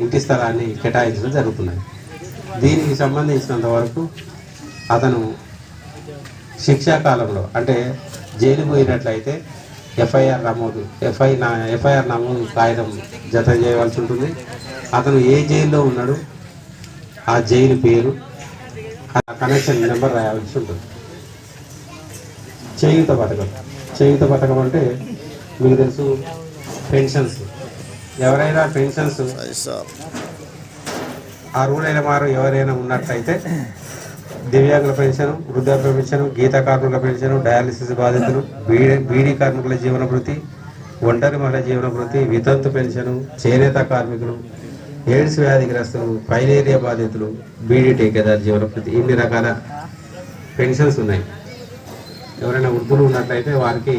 ఇంటి స్థలాన్ని కేటాయించడం జరుగుతున్నది. దీనికి సంబంధించినంత వరకు అతను శిక్షాకాలంలో అంటే జైలు పోయినట్లయితే ఎఫ్ఐఆర్ నమోదు కాగితం జత చేయవలసి ఉంటుంది. అతను ఏ జైల్లో ఉన్నాడు, ఆ జైలు పేరు, కనెక్షన్ నెంబర్ రాయాల్సి ఉంటుంది. చేయూత పథకం అంటే మీకు తెలుసు, పెన్షన్స్. ఎవరైనా పెన్షన్స్ అర్హులైన వారు ఎవరైనా ఉన్నట్లయితే దివ్యాంగుల పెన్షన్, వృద్ధాప్య పెన్షన్, గీత కార్మికుల పెన్షన్, డయాలసిస్ బాధితులు, బీడీ కార్మికుల జీవన భృతి, ఒంటరి మహిళ జీవన భృతి, వితంతు పెన్షను, చేనేత కార్మికులు, ఎయిడ్స్ వ్యాధిగ్రస్తులు, ఫైలేరియా బాధితులు, బీడీ ఠేకేదారు జీవన భృతి, ఇన్ని రకాల పెన్షన్స్ ఉన్నాయి. ఎవరైనా వృద్ధులు ఉన్నట్లయితే వారికి